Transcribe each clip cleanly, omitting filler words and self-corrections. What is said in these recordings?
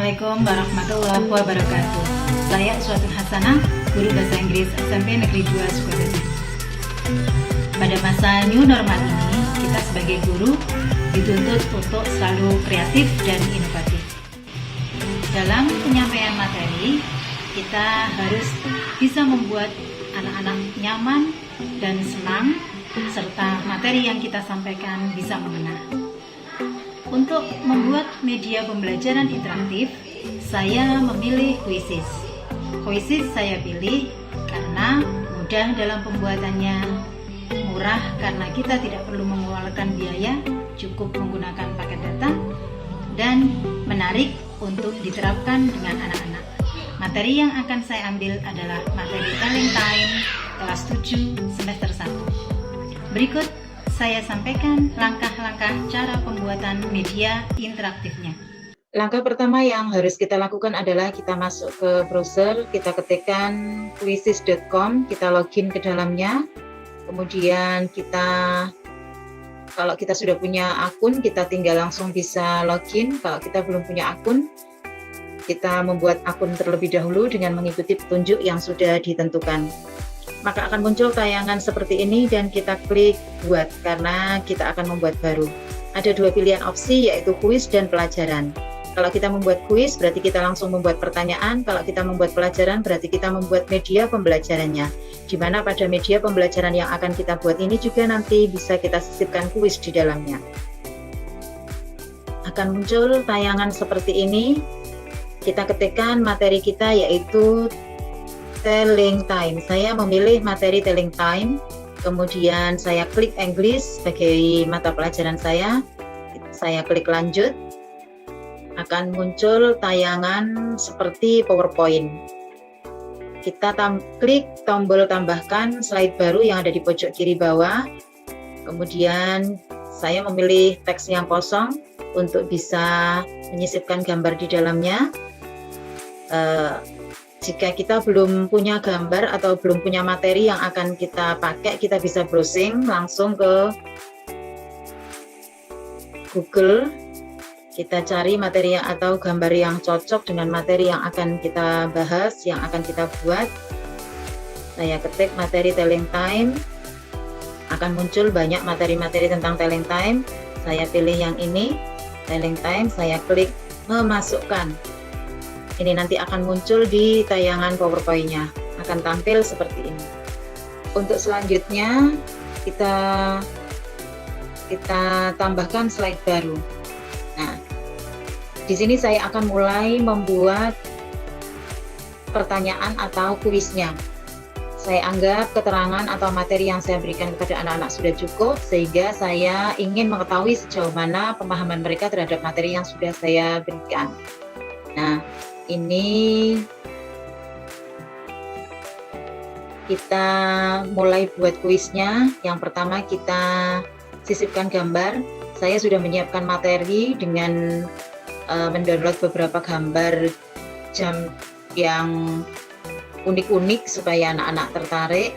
Assalamualaikum warahmatullahi wabarakatuh. Saya Iswatul Hasanah, guru bahasa Inggris SMP Negeri 2 Sukabumi. Pada masa new normal ini, kita sebagai guru dituntut untuk selalu kreatif dan inovatif. Dalam penyampaian materi, kita harus bisa membuat anak-anak nyaman dan senang, serta materi yang kita sampaikan bisa mengena. Untuk membuat media pembelajaran interaktif, saya memilih Quizzes. Quizzes saya pilih karena mudah dalam pembuatannya, murah karena kita tidak perlu mengeluarkan biaya, cukup menggunakan paket data, dan menarik untuk diterapkan dengan anak-anak. Materi yang akan saya ambil adalah materi Telling Time kelas 7 semester 1. Berikut saya sampaikan langkah-langkah cara pembuatan media interaktifnya. Langkah pertama yang harus kita lakukan adalah kita masuk ke browser, kita ketikkan quizzes.com, kita login ke dalamnya. Kemudian kalau kita sudah punya akun, kita tinggal langsung bisa login. Kalau kita belum punya akun, kita membuat akun terlebih dahulu dengan mengikuti petunjuk yang sudah ditentukan. Maka akan muncul tayangan seperti ini dan kita klik buat karena kita akan membuat baru. Ada dua pilihan opsi, yaitu kuis dan pelajaran. Kalau kita membuat kuis berarti kita langsung membuat pertanyaan, kalau kita membuat pelajaran berarti kita membuat media pembelajarannya, di mana pada media pembelajaran yang akan kita buat ini juga nanti bisa kita sisipkan kuis di dalamnya. Akan muncul tayangan seperti ini, kita ketikkan materi kita yaitu Telling Time. Saya memilih materi Telling Time, kemudian saya klik English sebagai mata pelajaran saya klik lanjut, akan muncul tayangan seperti PowerPoint. Kita klik tombol tambahkan slide baru yang ada di pojok kiri bawah, kemudian saya memilih teks yang kosong untuk bisa menyisipkan gambar di dalamnya. Jika kita belum punya gambar atau belum punya materi yang akan kita pakai, kita bisa browsing langsung ke Google. Kita cari materi atau gambar yang cocok dengan materi yang akan kita bahas, yang akan kita buat. Saya ketik materi Telling Time, akan muncul banyak materi-materi tentang Telling Time. Saya pilih yang ini, Telling Time, saya klik memasukkan. Ini nanti akan muncul di tayangan PowerPoint-nya, akan tampil seperti ini. Untuk selanjutnya kita tambahkan slide baru. Nah, di sini saya akan mulai membuat pertanyaan atau kuisnya. Saya anggap keterangan atau materi yang saya berikan kepada anak-anak sudah cukup, sehingga saya ingin mengetahui sejauh mana pemahaman mereka terhadap materi yang sudah saya berikan. Nah, ini kita mulai buat kuisnya. Yang pertama kita sisipkan gambar. Saya sudah menyiapkan materi dengan mendownload beberapa gambar jam yang unik-unik supaya anak-anak tertarik.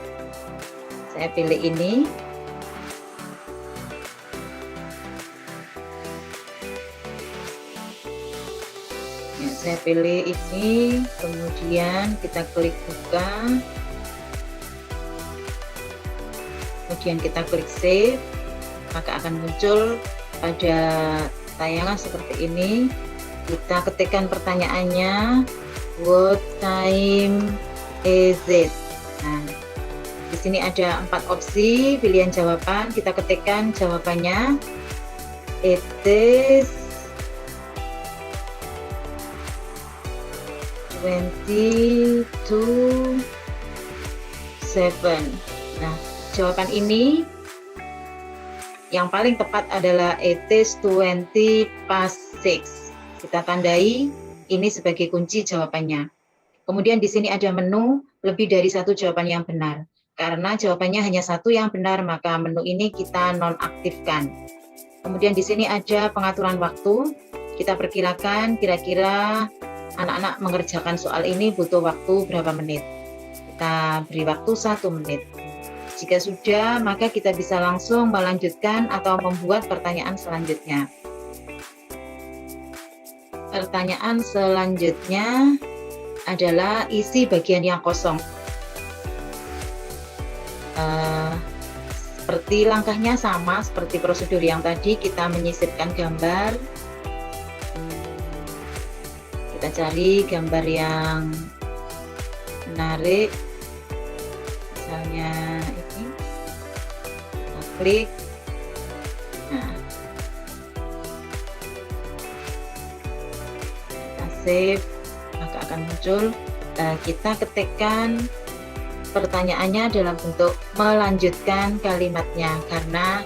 Saya pilih ini. Saya pilih ini, kemudian kita klik buka, kemudian kita klik save, maka akan muncul pada tayangan seperti ini. Kita ketikkan pertanyaannya, what time is it? Nah, di sini ada 4 opsi pilihan jawaban. Kita ketikkan jawabannya, it is 20:07. Nah, jawaban ini yang paling tepat adalah it is 20:06. Kita tandai ini sebagai kunci jawabannya. Kemudian di sini ada menu lebih dari satu jawaban yang benar. Karena jawabannya hanya satu yang benar, maka menu ini kita nonaktifkan. Kemudian di sini ada pengaturan waktu. Kita perkirakan kira-kira anak-anak mengerjakan soal ini butuh waktu berapa menit. Kita beri waktu 1 menit. Jika sudah, maka kita bisa langsung melanjutkan atau membuat pertanyaan selanjutnya. Pertanyaan selanjutnya adalah isi bagian yang kosong. Seperti langkahnya sama seperti prosedur yang tadi, kita menyisipkan gambar. Kita cari gambar yang menarik, misalnya ini, kita klik. Nah, kita save, maka akan muncul. Kita ketikkan pertanyaannya dalam bentuk melanjutkan kalimatnya, karena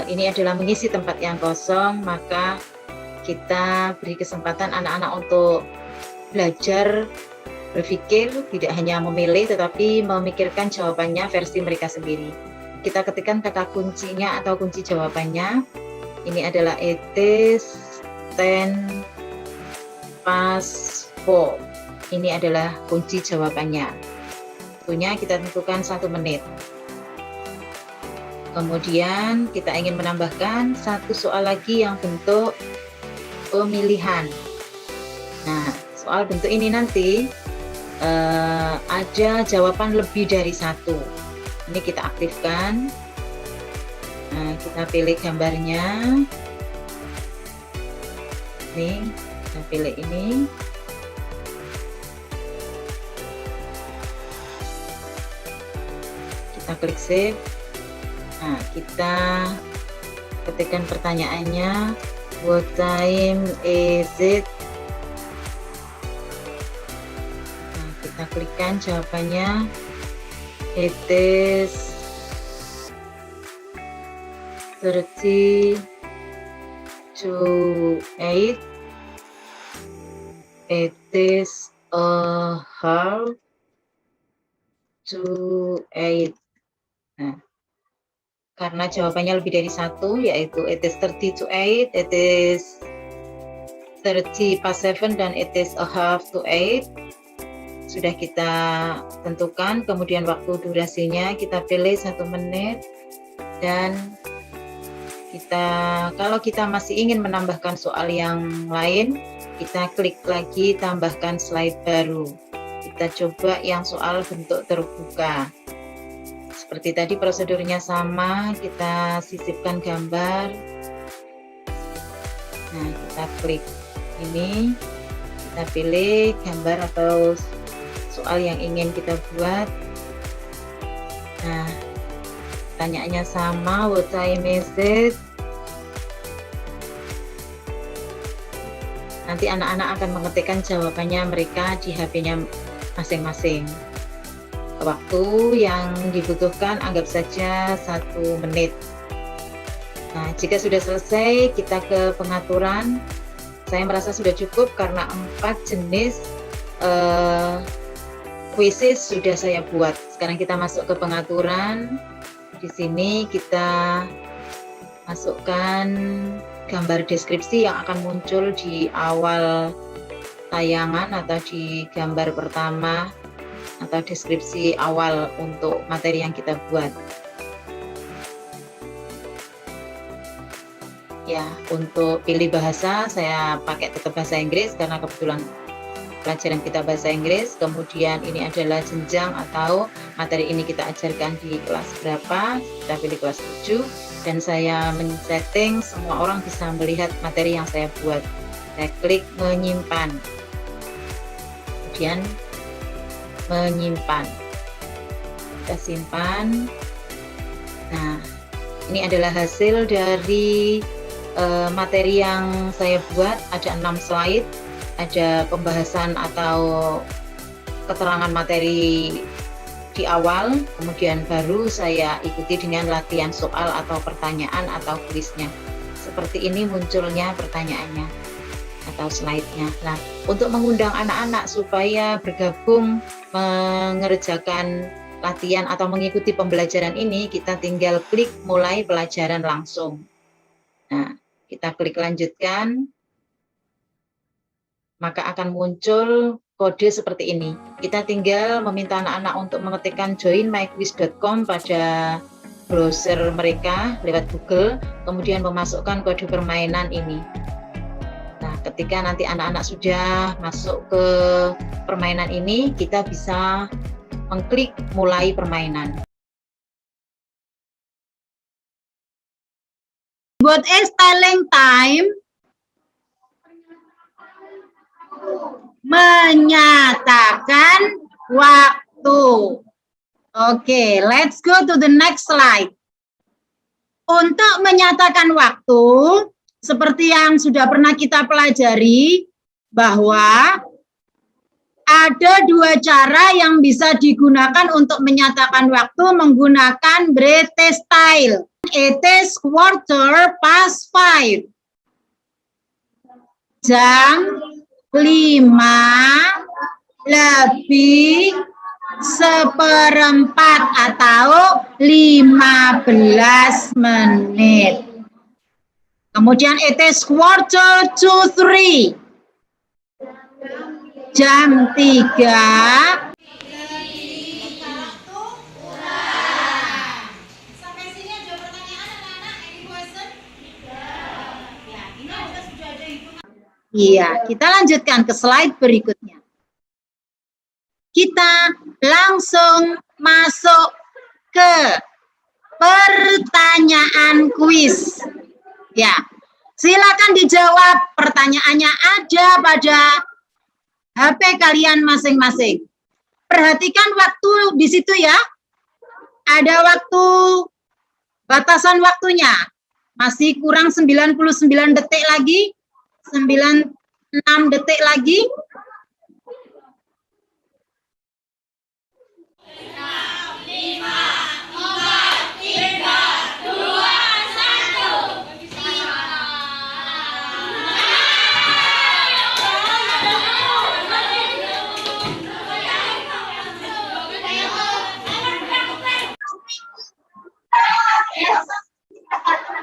ini adalah mengisi tempat yang kosong, maka kita beri kesempatan anak-anak untuk belajar berpikir, tidak hanya memilih tetapi memikirkan jawabannya versi mereka sendiri. Kita ketikkan kata kuncinya atau kunci jawabannya. Ini adalah it is 10 past 4. Ini adalah kunci jawabannya. Tentunya kita tentukan 1 menit. Kemudian kita ingin menambahkan satu soal lagi yang bentuk pemilihan. Nah, soal bentuk ini nanti ada jawaban lebih dari 1. Ini kita aktifkan. Nah, kita pilih gambarnya. Nih, kita pilih ini. Kita klik save. Nah, kita ketikkan pertanyaannya, what time is it? Nah, kita klikkan jawabannya, it is 30 to 8. It is a half to 8. Nah, karena jawabannya lebih dari 1, yaitu it is 30 to 8, it is 30 past 7, dan it is a half to 8. Sudah kita tentukan, kemudian waktu durasinya kita pilih 1 menit, dan kalau kita masih ingin menambahkan soal yang lain, kita klik lagi tambahkan slide baru. Kita coba yang soal bentuk terbuka. Seperti tadi prosedurnya sama, kita sisipkan gambar. Nah, kita klik ini, kita pilih gambar atau soal yang ingin kita buat. Nah, pertanyaannya sama, what time is it? Nanti anak-anak akan mengetikkan jawabannya mereka di HP-nya masing-masing. Waktu yang dibutuhkan anggap saja 1 menit. Nah, jika sudah selesai, kita ke pengaturan. Saya merasa sudah cukup karena 4 jenis quizzes sudah saya buat. Sekarang kita masuk ke pengaturan. Di sini kita masukkan gambar deskripsi yang akan muncul di awal tayangan atau di gambar pertama atau deskripsi awal untuk materi yang kita buat. Ya, untuk pilih bahasa saya pakai tetap bahasa Inggris karena kebetulan pelajaran kita bahasa Inggris. Kemudian ini adalah jenjang atau materi ini kita ajarkan di kelas berapa, kita pilih kelas 7, dan saya men-setting semua orang bisa melihat materi yang saya buat. Saya klik menyimpan, kemudian menyimpan, kita simpan. Nah, ini adalah hasil dari materi yang saya buat. Ada 6 slide, ada pembahasan atau keterangan materi di awal, kemudian baru saya ikuti dengan latihan soal atau pertanyaan atau kuisnya. Seperti ini munculnya pertanyaannya atau slide-nya. Nah, untuk mengundang anak-anak supaya bergabung mengerjakan latihan atau mengikuti pembelajaran ini, kita tinggal klik mulai pelajaran langsung. Nah, kita klik lanjutkan, maka akan muncul kode seperti ini. Kita tinggal meminta anak-anak untuk mengetikkan joinmyquiz.com pada browser mereka lewat Google, kemudian memasukkan kode permainan ini. Nah, ketika ketika nanti anak-anak sudah masuk ke permainan ini, kita bisa mengklik mulai permainan. What is telling time? Menyatakan waktu. Oke, let's go to the next slide. Untuk menyatakan waktu, seperti yang sudah pernah kita pelajari, bahwa ada dua cara yang bisa digunakan untuk menyatakan waktu menggunakan British style. It is 5:15. Jam 5:04 atau 15 menit. Kemudian it is 2:45. Jam 3. Sampai sini ada pertanyaan anak-anak? Any question? Ya, ini sudah ada hitungan. Iya, kita lanjutkan ke slide berikutnya. Kita langsung masuk ke pertanyaan kuis. Ya, silakan dijawab. Pertanyaannya ada pada HP kalian masing-masing. Perhatikan waktu di situ ya. Ada waktu, batasan waktunya. Masih kurang 99 detik lagi. 96 detik lagi.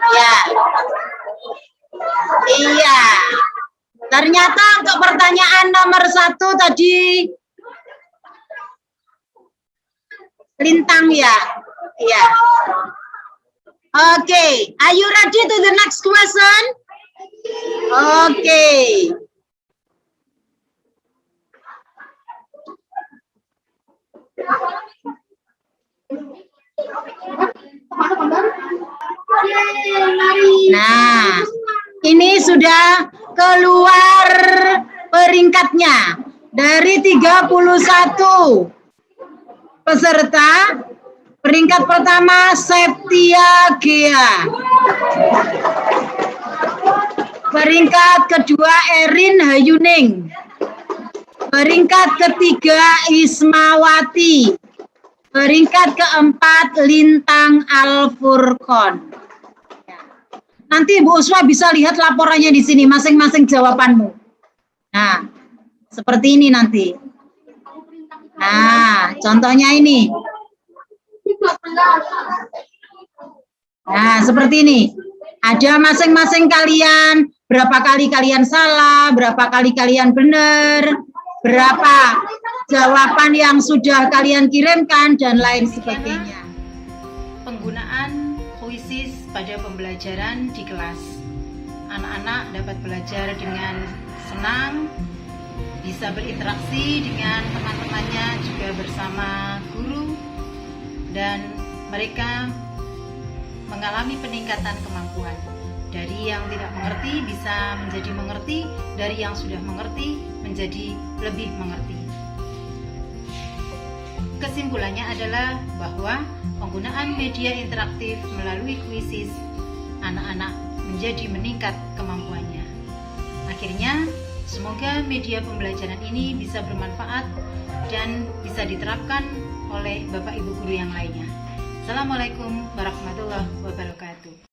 Ya. Iya. Ternyata untuk pertanyaan nomor 1 tadi lintang ya. Iya. Oke, are you ready to the next question? Oke. Nah, ini sudah keluar peringkatnya dari 31 peserta. Peringkat pertama Septia Gea. Peringkat kedua Erin Hayuning. Peringkat ketiga Ismawati. Peringkat keempat Lintang Al-Furqon. Nanti Bu Uswa bisa lihat laporannya di sini, masing-masing jawabanmu. Nah, seperti ini nanti. Nah, contohnya ini. Nah, seperti ini. Ada masing-masing kalian, berapa kali kalian salah, berapa kali kalian benar, berapa jawaban yang sudah kalian kirimkan, dan lain sebagainya. Penggunaan puisis pada pembelajaran di kelas. Anak-anak dapat belajar dengan senang, bisa berinteraksi dengan teman-temannya, juga bersama guru, dan mereka mengalami peningkatan kemampuan. Dari yang tidak mengerti bisa menjadi mengerti, dari yang sudah mengerti menjadi lebih mengerti. Kesimpulannya adalah bahwa penggunaan media interaktif melalui kuisis, anak-anak menjadi meningkat kemampuannya. Akhirnya, semoga media pembelajaran ini bisa bermanfaat dan bisa diterapkan oleh Bapak Ibu guru yang lainnya. Assalamualaikum warahmatullahi wabarakatuh.